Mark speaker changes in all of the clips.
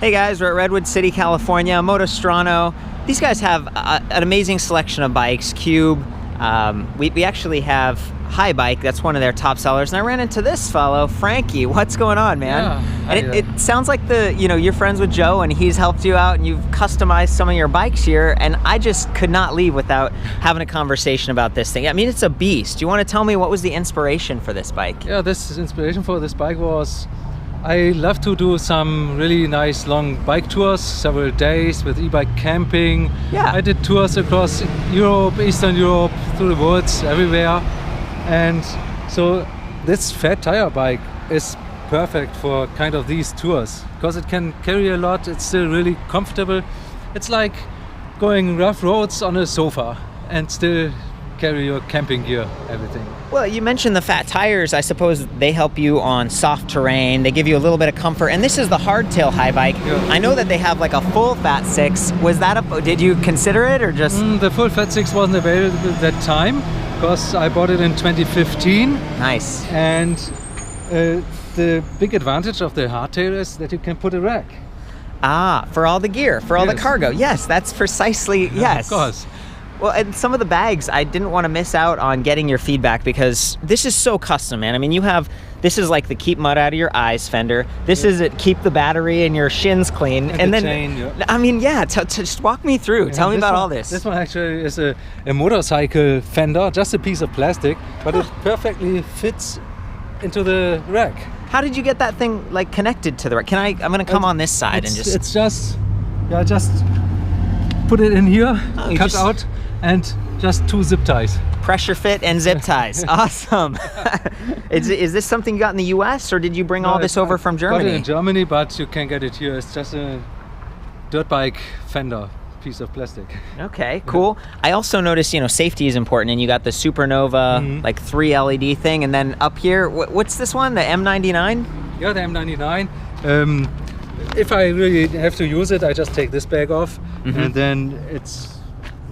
Speaker 1: Hey guys, we're at Redwood City, California, Motostrano. These guys have an amazing selection of bikes. Cube. We actually have Haibike, that's one of their top sellers, and I ran into this fellow, Frankie. What's going on, man?
Speaker 2: Yeah,
Speaker 1: and it sounds like you're friends with Joe and he's helped you out and you've customized some of your bikes here, and I just could not leave without having a conversation about this thing. I mean, it's a beast. You want to tell me what was the inspiration for this bike?
Speaker 2: Yeah, this inspiration for this bike was I love to do some really nice long bike tours, several days with e-bike camping.
Speaker 1: Yeah.
Speaker 2: I did tours across Europe, Eastern Europe, through the woods, everywhere. And so this fat tire bike is perfect for kind of these tours because it can carry a lot. It's still really comfortable. It's like going rough roads on a sofa and still carry your camping gear, everything.
Speaker 1: Well, you mentioned the fat tires. I suppose they help you on soft terrain. They give you a little bit of comfort. And this is the hardtail Haibike.
Speaker 2: Yeah.
Speaker 1: I know that they have like a full FatSix. Was that did you consider it or just?
Speaker 2: The full FatSix wasn't available at that time because I bought it in 2015.
Speaker 1: Nice.
Speaker 2: And the big advantage of the hardtail is that you can put a rack.
Speaker 1: Ah, for all the gear, for all the cargo. Yes, that's precisely, yes.
Speaker 2: Of course.
Speaker 1: Well, and some of the bags, I didn't want to miss out on getting your feedback because this is so custom, man. I mean, this is like the keep mud out of your eyes fender. This is it, keep the battery and your shins clean. And then,
Speaker 2: chain, yeah.
Speaker 1: I mean, yeah, just walk me through. Tell me about all this.
Speaker 2: This one actually is a motorcycle fender, just a piece of plastic, but it perfectly fits into the rack.
Speaker 1: How did you get that thing like connected to the rack? I'm going to come on this side and just...
Speaker 2: It's just put it in here, cut out, and just 2 zip ties.
Speaker 1: Pressure fit and zip ties. Awesome. Is this something you got in the US or did you bring all this over from Germany?
Speaker 2: I got it in Germany, but you can get it here. It's just a dirt bike fender piece of plastic.
Speaker 1: Okay, cool. I also noticed, safety is important, and you got the Supernova, like 3 LED thing, and then up here, what's this one? The M99?
Speaker 2: Yeah, the M99. If I really have to use it, I just take this bag off, and then it's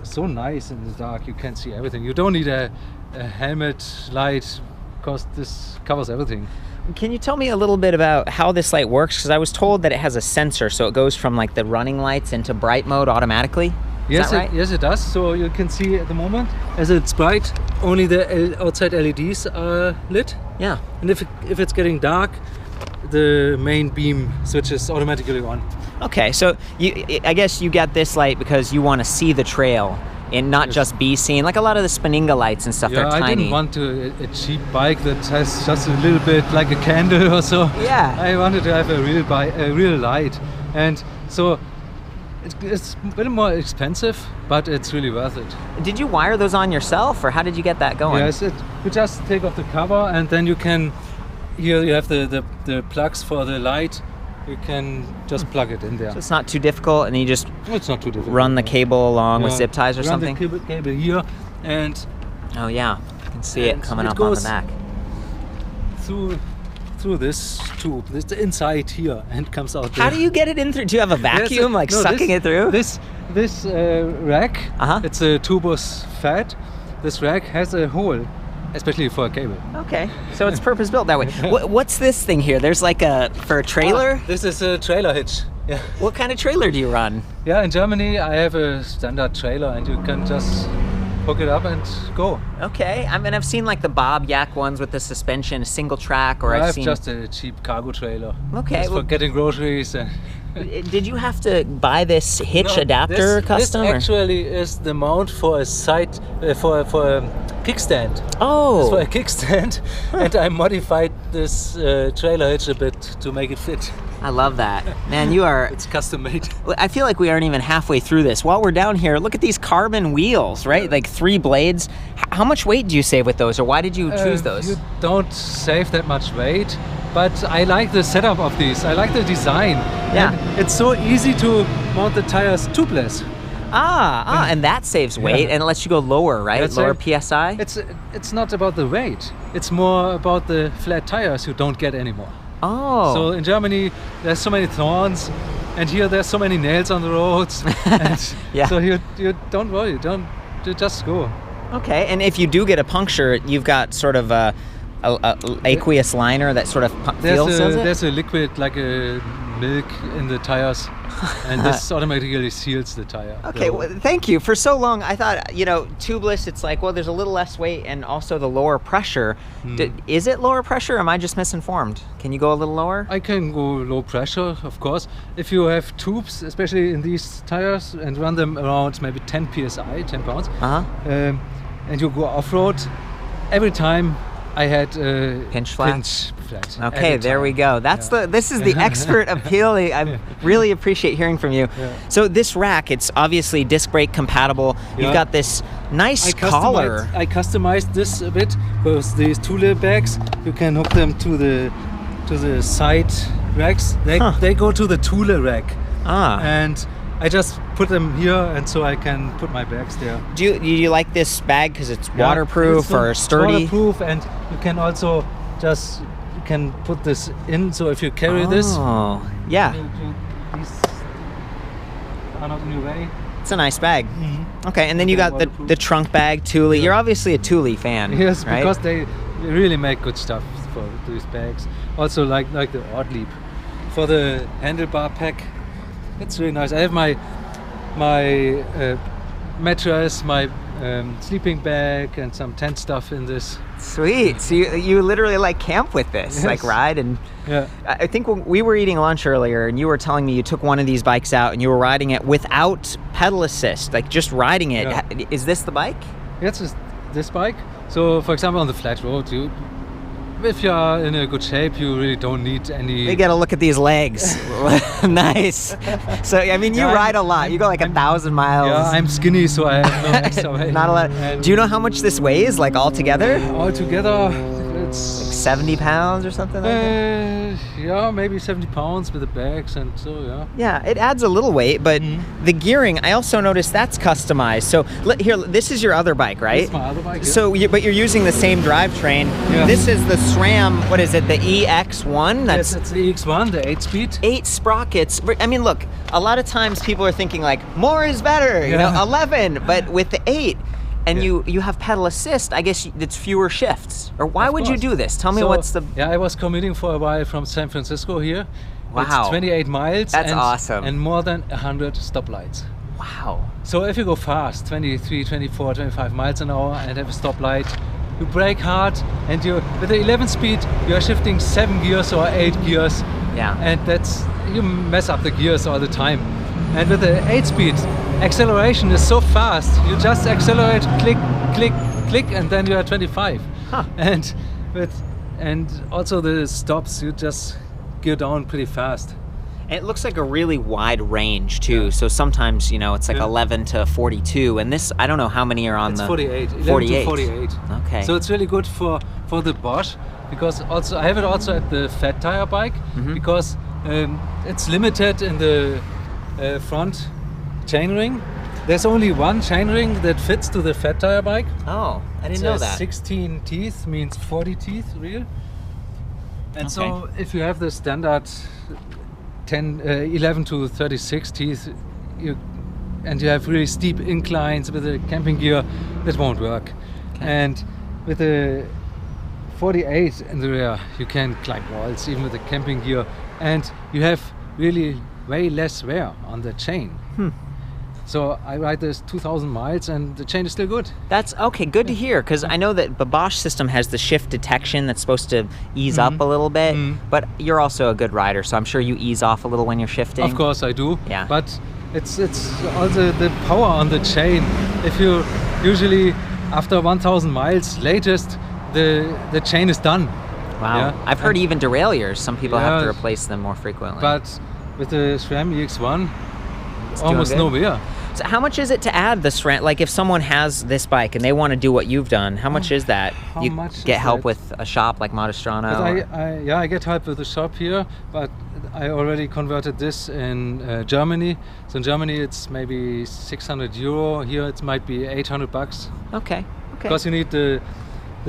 Speaker 2: so nice in the dark. You can see everything. You don't need a helmet light because this covers everything.
Speaker 1: Can you tell me a little bit about how this light works? Because I was told that it has a sensor, so it goes from like the running lights into bright mode automatically. Is that right?
Speaker 2: Yes, it does. So you can see at the moment, as it's bright, only the outside LEDs are lit.
Speaker 1: Yeah.
Speaker 2: And if it's getting dark, the main beam switches automatically on.
Speaker 1: Okay, so I guess you get this light because you want to see the trail and not just be seen, like a lot of the Spinninga lights and stuff. They're tiny.
Speaker 2: I didn't want a cheap bike that has just a little bit like a candle or so.
Speaker 1: Yeah.
Speaker 2: I wanted to have a real light, and so it's a little more expensive, but it's really worth it.
Speaker 1: Did you wire those on yourself, or how did you get that going?
Speaker 2: Yes, you just take off the cover, and then you can. Here you have the plugs for the light. You can just plug it in there.
Speaker 1: So it's not too difficult, and you just
Speaker 2: it's not too difficult.
Speaker 1: Run the cable along with zip ties or something?
Speaker 2: Run the cable here, and...
Speaker 1: Oh yeah, you can see it coming up on the back.
Speaker 2: Through this tube, this inside here, and comes out there.
Speaker 1: How do you get it in through? Do you have a vacuum, sucking it through?
Speaker 2: This rack, it's a tubeless fat. This rack has a hole, especially for a cable.
Speaker 1: Okay, so it's purpose built that way. What's this thing here? There's like for a trailer?
Speaker 2: This is a trailer hitch. Yeah.
Speaker 1: What kind of trailer do you run?
Speaker 2: Yeah, in Germany I have a standard trailer, and you can just hook it up and go.
Speaker 1: Okay, I mean I've seen like the Bob Yak ones with the suspension, a single track, or I've seen
Speaker 2: just a cheap cargo trailer.
Speaker 1: Okay,
Speaker 2: for getting groceries.
Speaker 1: Did you have to buy this hitch adapter custom?
Speaker 2: This actually is the mount for a side for a kickstand.
Speaker 1: Oh,
Speaker 2: it's for a kickstand, and I modified this trailer hitch a bit to make it fit.
Speaker 1: I love that, man. You are.
Speaker 2: It's custom made.
Speaker 1: I feel like we aren't even halfway through this. While we're down here, look at these carbon wheels, right? Like 3 blades. How much weight do you save with those, or why did you choose those?
Speaker 2: You don't save that much weight. But I like the setup of these. I like the design.
Speaker 1: Yeah.
Speaker 2: And it's so easy to mount the tires tubeless.
Speaker 1: And that saves weight and it lets you go lower, right?
Speaker 2: That's
Speaker 1: lower PSI?
Speaker 2: It's not about the weight. It's more about the flat tires you don't get anymore.
Speaker 1: Oh.
Speaker 2: So in Germany, there's so many thorns, and here there's so many nails on the roads. And so you don't worry, you just go.
Speaker 1: Okay, and if you do get a puncture, you've got sort of a aqueous liner that sort of seals it?
Speaker 2: There's a liquid, like a milk in the tires, and this automatically seals the tire.
Speaker 1: Okay, well, thank you. For so long, I thought, you know, tubeless, it's like, well, there's a little less weight and also the lower pressure. Is it lower pressure or am I just misinformed? Can you go a little lower?
Speaker 2: I can go low pressure, of course. If you have tubes, especially in these tires, and run them around maybe 10 psi, 10 pounds, and you go off-road, every time I had
Speaker 1: pinch flat. Okay, there we go. That's this is the expert appeal. I really appreciate hearing from you.
Speaker 2: Yeah.
Speaker 1: So this rack, it's obviously disc brake compatible. You've got this nice collar.
Speaker 2: I customized this a bit because these two-layer bags, you can hook them to the side racks. They go to the two-layer rack. And I just put them here, and so I can put my bags there.
Speaker 1: Do you like this bag because it's waterproof or sturdy?
Speaker 2: Waterproof, and you can also you can put this in. So if you carry this,
Speaker 1: these are
Speaker 2: not in your way.
Speaker 1: It's a nice bag. Okay, and then you got the trunk bag, Thule. You're obviously a Thule fan.
Speaker 2: Yes,
Speaker 1: right?
Speaker 2: because they really make good stuff for these bags. Also like the Odd Leap for the handlebar pack. It's really nice. I have my mattress, my sleeping bag, and some tent stuff in this.
Speaker 1: Sweet. So you literally like camp with this,
Speaker 2: yes.
Speaker 1: like ride and.
Speaker 2: Yeah.
Speaker 1: I think when we were eating lunch earlier, and you were telling me you took one of these bikes out and you were riding it without pedal assist, like just riding it.
Speaker 2: Yeah.
Speaker 1: Is this the bike?
Speaker 2: Yes, it's this bike. So, for example, on the flat road, if you're in a good shape, you really don't need any.
Speaker 1: They gotta look at these legs. Nice. So I mean, you ride a lot. You go like 1,000 miles.
Speaker 2: Yeah, I'm skinny, so I have no extra weight.
Speaker 1: Not a lot. Do you know how much this weighs, like all together?
Speaker 2: All together, it's
Speaker 1: like 70 pounds or something like that.
Speaker 2: Yeah, maybe 70 pounds with the bags, and so yeah.
Speaker 1: Yeah, it adds a little weight, but the gearing, I also noticed that's customized. So here, this is your other bike, right?
Speaker 2: This is my other bike. Yeah.
Speaker 1: So, but you're using the same drivetrain.
Speaker 2: Yeah.
Speaker 1: This is the SRAM. What is it? The EX1.
Speaker 2: Yes, it's the EX1, the 8-speed.
Speaker 1: 8 sprockets. I mean, look. A lot of times people are thinking like more is better. You know, 11. But with the 8. And you have pedal assist, I guess it's fewer shifts. Or why would you do this? Tell me what's the...
Speaker 2: Yeah, I was commuting for a while from San Francisco here.
Speaker 1: Wow.
Speaker 2: It's 28 miles.
Speaker 1: That's awesome.
Speaker 2: And more than 100 stoplights.
Speaker 1: Wow.
Speaker 2: So if you go fast, 23, 24, 25 miles an hour and have a stoplight, you brake hard, and with the 11 speed, you are shifting 7 gears or 8 gears.
Speaker 1: Yeah.
Speaker 2: And you mess up the gears all the time. And with the 8 speed, acceleration is so fast. You just accelerate, click, click, click, and then you are 25.
Speaker 1: Huh.
Speaker 2: And also the stops, you just gear down pretty fast.
Speaker 1: And it looks like a really wide range too. Yeah. So sometimes, you know, it's like 11 to 42, and this, I don't know how many are on the
Speaker 2: 48.
Speaker 1: 48.
Speaker 2: To 48.
Speaker 1: Okay.
Speaker 2: So it's really good for the Bosch, because also I have it also at the fat tire bike, because it's limited in the front chainring. There's only one chainring that fits to the fat tire bike.
Speaker 1: Oh, I didn't know that.
Speaker 2: 16 teeth means 40 teeth real. And so if you have the standard 11 to 36 teeth, and you have really steep inclines with the camping gear, that won't work. Okay. And with the 48 in the rear, you can climb walls even with the camping gear, and you have really way less wear on the chain. So I ride this 2,000 miles and the chain is still good.
Speaker 1: That's okay, good to hear, because I know that the Bosch system has the shift detection that's supposed to ease up a little bit, but you're also a good rider, so I'm sure you ease off a little when you're shifting.
Speaker 2: Of course I do,
Speaker 1: yeah.
Speaker 2: But it's also the power on the chain. If you usually, after 1,000 miles latest, the chain is done.
Speaker 1: Wow, yeah? I've heard even derailleurs, some people have to replace them more frequently.
Speaker 2: But with the SRAM EX1, almost no wear.
Speaker 1: So how much is it to add the SRAM? Like if someone has this bike and they want to do what you've done, how much is that?
Speaker 2: How
Speaker 1: you
Speaker 2: much
Speaker 1: get help with a shop like Motostrano?
Speaker 2: I get help with the shop here, but I already converted this in Germany. So in Germany it's maybe 600 euro. Here it might be 800 bucks.
Speaker 1: Okay.
Speaker 2: Because you need the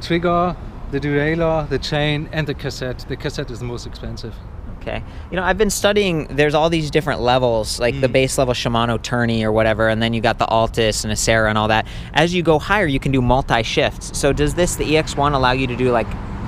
Speaker 2: trigger, the derailleur, the chain, and the cassette. The cassette is the most expensive.
Speaker 1: Okay. You know, I've been studying, there's all these different levels, like the base level Shimano Tourney or whatever, and then you got the Altis and Acera and all that. As you go higher, you can do multi-shifts. So does the EX1 allow you to do like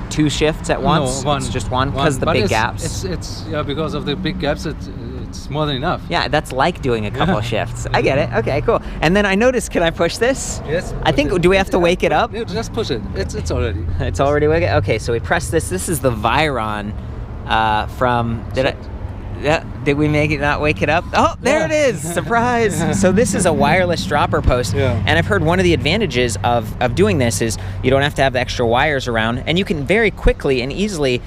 Speaker 1: 2 shifts at once?
Speaker 2: No, one.
Speaker 1: It's just one because of the big gaps.
Speaker 2: It's yeah, because of the big gaps. It's more than enough.
Speaker 1: Yeah, that's like doing a couple shifts. I get it. Okay, cool. And then I noticed, can I push this?
Speaker 2: Yes.
Speaker 1: I think, do we have to wake it up?
Speaker 2: No, just push it. It's already.
Speaker 1: It's already waking. Okay, so we press this. This is the Viron from. Did we make it not wake it up? Oh, there it is! Surprise! So this is a wireless dropper post, and I've heard one of the advantages of doing this is you don't have to have the extra wires around, and you can very quickly and easily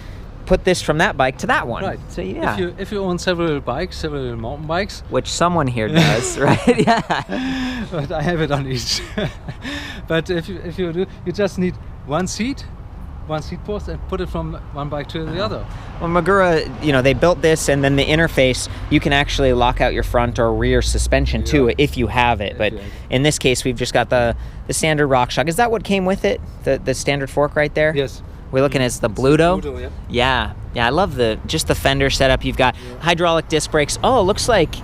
Speaker 1: put this from that bike to that one.
Speaker 2: Right.
Speaker 1: So yeah.
Speaker 2: If you own several mountain bikes,
Speaker 1: which someone here does, right? Yeah.
Speaker 2: But I have it on each. But if you do, you just need one seat post and put it from one bike to the other.
Speaker 1: Well, Magura, they built this, and then the interface, you can actually lock out your front or rear suspension too if you have it. But in this case, we've just got the standard RockShox. Is that what came with it? The standard fork right there?
Speaker 2: Yes.
Speaker 1: We're looking at the Bluto.
Speaker 2: Bluto,
Speaker 1: yeah. I love the fender setup. You've got hydraulic disc brakes. Oh, it looks like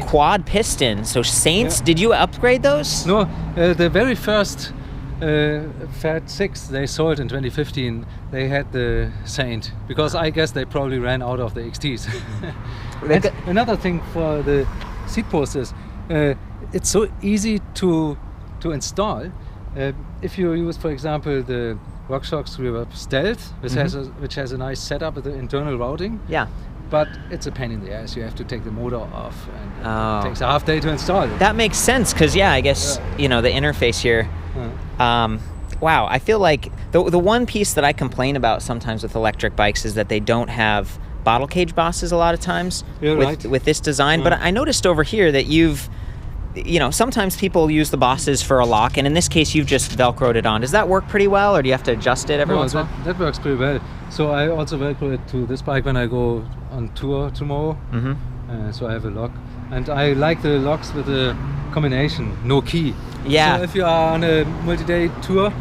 Speaker 1: quad piston. So Saints, did you upgrade those?
Speaker 2: No, the very first FatSix they sold in 2015, they had the Saint, because I guess they probably ran out of the XTs. And another thing for the seat posts is it's so easy to install. If you use, for example, the RockShox Reverb Stealth, which has a nice setup with the internal routing. Yeah. But it's a pain in the ass. You have to take the motor off, and it takes a half day to install it.
Speaker 1: That makes sense, because I guess the interface here. Wow, I feel like the one piece that I complain about sometimes with electric bikes is that they don't have bottle cage bosses a lot of times with this design. But I noticed over here that you've, sometimes people use the bosses for a lock, and in this case you've just Velcroed it on. Does that work pretty well, or do you have to adjust it every once in a while?
Speaker 2: That works pretty well. So I also Velcro it to this bike when I go on tour tomorrow. So I have a lock. And I like the locks with the combination, no key.
Speaker 1: Yeah.
Speaker 2: So if you are on a multi-day tour,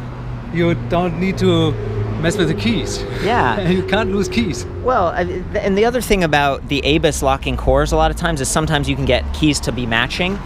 Speaker 2: you don't need to mess with the keys.
Speaker 1: Yeah.
Speaker 2: You can't lose keys.
Speaker 1: Well, and the other thing about the ABUS locking cores a lot of times is sometimes you can get keys to be matching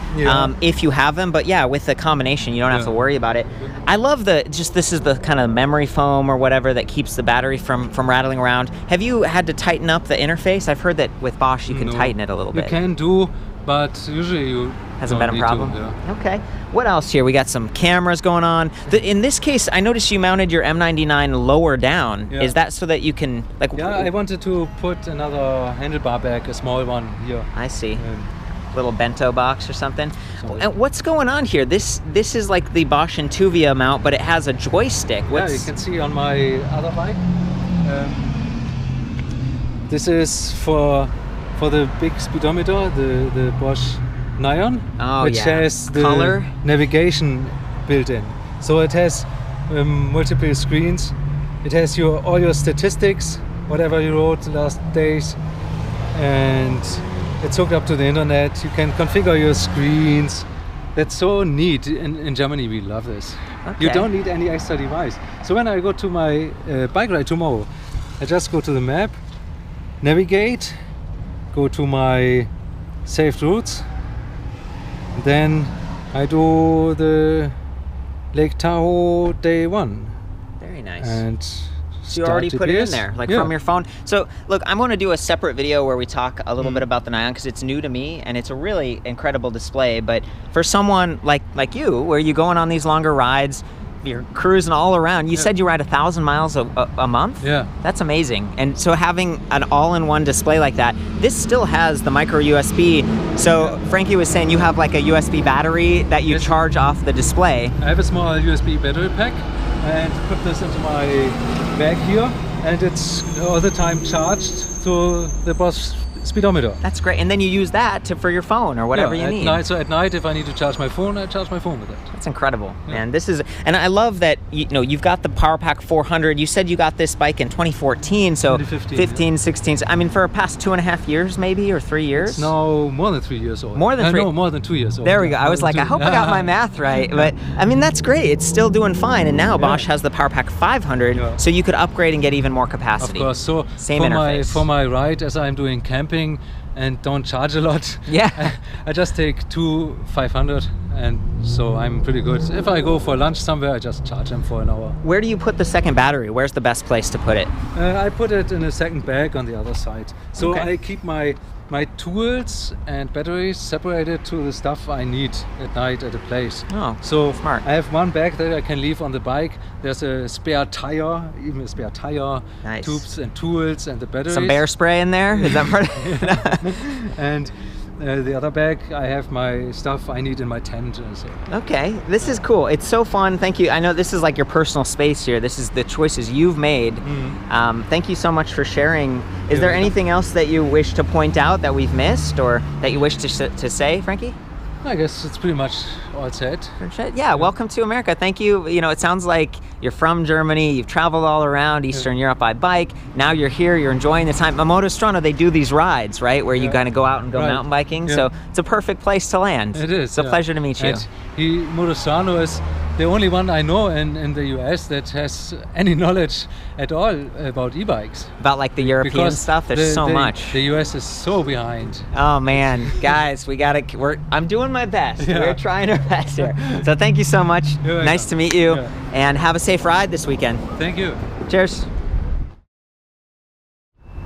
Speaker 1: if you have them. But yeah, with the combination, you don't have to worry about it. I love this is the kind of memory foam or whatever that keeps the battery from rattling around. Have you had to tighten up the interface? I've heard that with Bosch you can tighten it a little bit.
Speaker 2: You can do, but usually you
Speaker 1: hasn't been a problem. Okay. What else here? We got some cameras going on. In this case, I noticed you mounted your M99 lower down. Is that so that you can
Speaker 2: I wanted to put another handlebar back, a small one here.
Speaker 1: I see. Little bento box or something. And what's going on here? This is like the Bosch Intuvia mount, but it has a joystick.
Speaker 2: You can see on my other bike. This is for the big speedometer, the Bosch Neon, which has the
Speaker 1: color
Speaker 2: navigation built in. So it has multiple screens. It has all your statistics, whatever you rode the last days, and it's hooked up to the internet. You can configure your screens. That's so neat. In Germany, we love this. Okay. You don't need any extra device. So when I go to my bike ride tomorrow, I just go to the map, navigate, go to my saved routes, then I do the Lake Tahoe day 1.
Speaker 1: Very nice.
Speaker 2: And
Speaker 1: you already put it in there, from your phone. So look, I'm going to do a separate video where we talk a little bit about the Neon, because it's new to me and it's a really incredible display. But for someone like you, where you're going on these longer rides, you're cruising all around. You said you ride 1,000 miles a month?
Speaker 2: Yeah.
Speaker 1: That's amazing. And so having an all-in-one display like that, this still has the micro USB. So Frankie was saying you have like a USB battery that you charge off the display.
Speaker 2: I have a small USB battery pack and put this into my bag here, and it's all the time charged to the Bosch speedometer.
Speaker 1: That's great. And then you use that for your phone or whatever you need.
Speaker 2: So at night, if I need to charge my phone, I charge my phone with it.
Speaker 1: That's incredible, man. And I love that you've got the Powerpack 400. You said you got this bike in 2014, so 15, 16. I mean, for the past 2.5 years, maybe, or 3 years.
Speaker 2: It's now more than 3 years old.
Speaker 1: More than 3.
Speaker 2: No, more than 2 years old.
Speaker 1: There we go. I was like, I hope I got my math right. But I mean, that's great. It's still doing fine. And now Bosch has the Powerpack 500, so you could upgrade and get even more capacity.
Speaker 2: Of course. So
Speaker 1: same interface.
Speaker 2: For my ride, as I'm doing camping and don't charge a lot, I just take two 500 and so I'm pretty good. If I go for lunch somewhere, I just charge them for an hour.
Speaker 1: Where do you put the second battery? Where's the best place to put it?
Speaker 2: I put it in a second bag on the other side. So
Speaker 1: Okay.
Speaker 2: I keep my tools and batteries separated to the stuff I need at night at a place.
Speaker 1: Oh,
Speaker 2: so
Speaker 1: smart.
Speaker 2: I have one bag that I can leave on the bike. There's a spare tire, even a spare tire,
Speaker 1: Nice.
Speaker 2: tubes and tools and the batteries.
Speaker 1: Some bear spray in there? Is that part of it?
Speaker 2: And the other bag, I have my stuff I need in my tent. So.
Speaker 1: Okay, this is cool. It's so fun. Thank you. I know this is like your personal space here. This is the choices you've made. Thank you so much for sharing. Is there anything else that you wish to point out that we've missed or that you wish to say, Frankie?
Speaker 2: I guess it's pretty much all said.
Speaker 1: Yeah, welcome to America. Thank you. You know, it sounds like you're from Germany. You've traveled all around Eastern Europe by bike. Now you're here. You're enjoying the time. At Motostrano, they do these rides, right, where you kind of go out and go mountain biking.
Speaker 2: Yeah.
Speaker 1: So it's a perfect place to land.
Speaker 2: It is.
Speaker 1: It's a pleasure to meet you.
Speaker 2: And Motostrano is the only one I know in the US that has any knowledge at all about e-bikes.
Speaker 1: About like the European
Speaker 2: Because
Speaker 1: stuff. There's so much.
Speaker 2: The US is so behind.
Speaker 1: Oh man, guys, I'm doing my best.
Speaker 2: Yeah.
Speaker 1: We're trying our best here. So thank you so much.
Speaker 2: You're
Speaker 1: Nice
Speaker 2: welcome.
Speaker 1: to meet you.
Speaker 2: Yeah.
Speaker 1: And have a safe ride this weekend.
Speaker 2: Thank you.
Speaker 1: Cheers.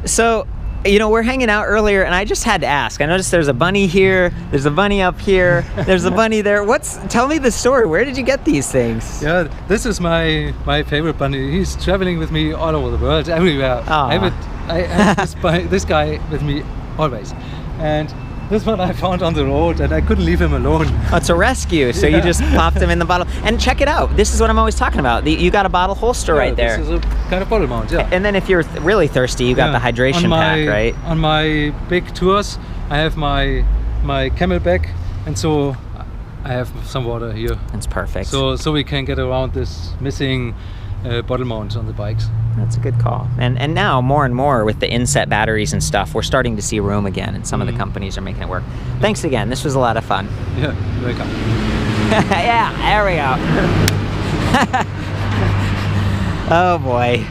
Speaker 1: So, you know, we're hanging out earlier and I just had to ask. I noticed there's a bunny here, there's a bunny up here, there's a bunny there. Tell me the story. Where did you get these things?
Speaker 2: Yeah, this is my favorite bunny. He's traveling with me all over the world, everywhere.
Speaker 1: Aw.
Speaker 2: I have this guy with me always. And this one I found on the road and I couldn't leave him alone.
Speaker 1: Oh, it's a rescue, so you just popped him in the bottle. And check it out. This is what I'm always talking about. You got a bottle holster right there.
Speaker 2: This is a kind of bottle mount, yeah.
Speaker 1: And then if you're really thirsty, you got the hydration pack, right?
Speaker 2: On my big tours, I have my camelback, and so I have some water here.
Speaker 1: That's perfect.
Speaker 2: So we can get around this missing bottle mount on the bikes.
Speaker 1: That's a good call. And now more and more with the inset batteries and stuff, we're starting to see room again, and some of the companies are making it work. Thanks again. This was a lot of fun.
Speaker 2: Yeah, you're welcome.
Speaker 1: Yeah, there we go. Oh boy.